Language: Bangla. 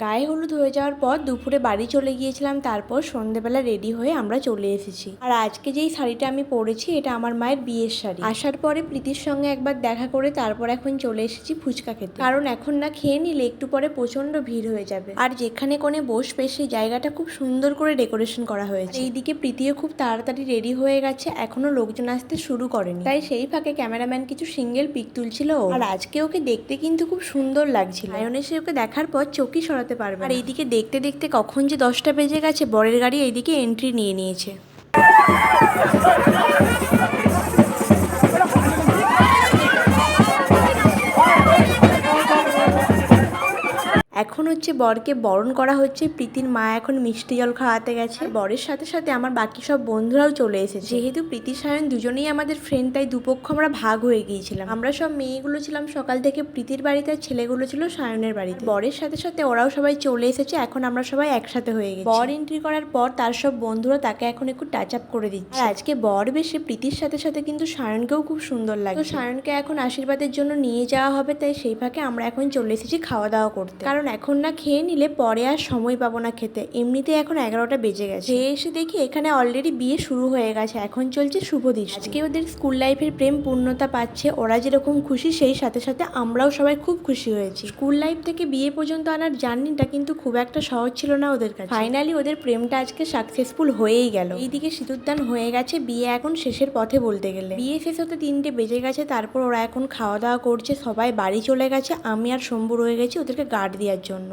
গায়ে হলুদ হয়ে যাওয়ার পর দুপুরে বাড়ি চলে গিয়েছিলাম, তারপর সন্ধ্যেবেলা রেডি হয়ে আমরা চলে এসেছি। আর আজকে যেই শাড়িটা আমি পরেছি এটা আমার মায়ের বিয়ের শাড়ি। আসার পরে প্রীতির সঙ্গে একবার দেখা করে তারপর এখন চলে এসেছি ফুচকা খেতে, কারণ এখন না খেয়ে নিলে একটু পরে প্রচন্ড ভিড় হয়ে যাবে। আর যেখানে কোণে বসবে সেই জায়গাটা খুব সুন্দর করে ডেকোরেশন করা হয়েছে। এইদিকে প্রীতিও খুব তাড়াতাড়ি রেডি হয়ে গেছে, এখনো লোকজন আসতে শুরু করেনি, তাই সেই ফাঁকে ক্যামেরাম্যান কিছু সিঙ্গেল পিক তুলছিল। আর আজকে ওকে দেখতে কিন্তু খুব সুন্দর লাগছিল। আয়ন এসে ওকে দেখার পর চোখই সরাতে পারবে। আর এইদিকে দেখতে দেখতে কখন যে 10টা বেজে গেছে, বরের গাড়ি এইদিকে এন্ট্রি নিয়ে নিয়েছে। এখন হচ্ছে বরকে বরণ করা হচ্ছে। প্রীতির মা এখন মিষ্টি জল খাওয়াতে গেছে। বরের সাথে সাথে আমার বাকি সব বন্ধুরাও চলে এসেছে। যেহেতু প্রীতি সায়ন দুজনেই আমাদের ফ্রেন্ড, তাই দুপক্ষ আমরা ভাগ হয়ে গিয়েছিলাম। আমরা সব মেয়েগুলো ছিলাম সকাল থেকে প্রীতির বাড়িতে, আর ছেলেগুলো ছিল সায়নের বাড়িতে। বরের সাথে সাথে ওরাও সবাই চলে এসেছে। এখন আমরা সবাই একসাথে হয়ে গেছি। বর এন্ট্রি করার পর তার সব বন্ধুরা তাকে এখন একটু টাচ আপ করে দিচ্ছে। আর আজকে বর বেশে প্রীতির সাথে সাথে কিন্তু সায়নকেও খুব সুন্দর লাগে। তো সায়নকে এখন আশীর্বাদের জন্য নিয়ে যাওয়া হবে, তাই সেই ফাঁকে আমরা এখন চলে এসেছি খাওয়া দাওয়া করতে। কারণ এখন না খেয়ে নিলে পরে আর সময় পাবো না খেতে। এমনিতে এখন 11টা বেজে গেছে। খেয়ে এসে দেখি এখানে অলরেডি বিয়ে শুরু হয়ে গেছে, এখন চলছে শুভদৃষ্টি। আজকে ওদের স্কুল লাইফের প্রেম পূর্ণতা পাচ্ছে। ওরা যেরকম খুশি সেই সাথে সাথে আমরাও সবাই খুব খুশি হয়েছি। স্কুল লাইফ থেকে বিয়ে পর্যন্ত আনার জার্নিটা কিন্তু খুব একটা সহজ ছিল না ওদের কাছে। ফাইনালি ওদের প্রেমটা আজকে সাকসেসফুল হয়েই গেল। এইদিকে সিঁদুরদান হয়ে গেছে, বিয়ে এখন শেষের পথে বলতে গেলে। বিয়ে শেষ হতে 3টে বেজে গেছে। তারপর ওরা এখন খাওয়া দাওয়া করছে, সবাই বাড়ি চলে গেছে। আমি আর শম্ভু রয়ে গেছি ওদেরকে গার্ড দেওয়ার জন্য।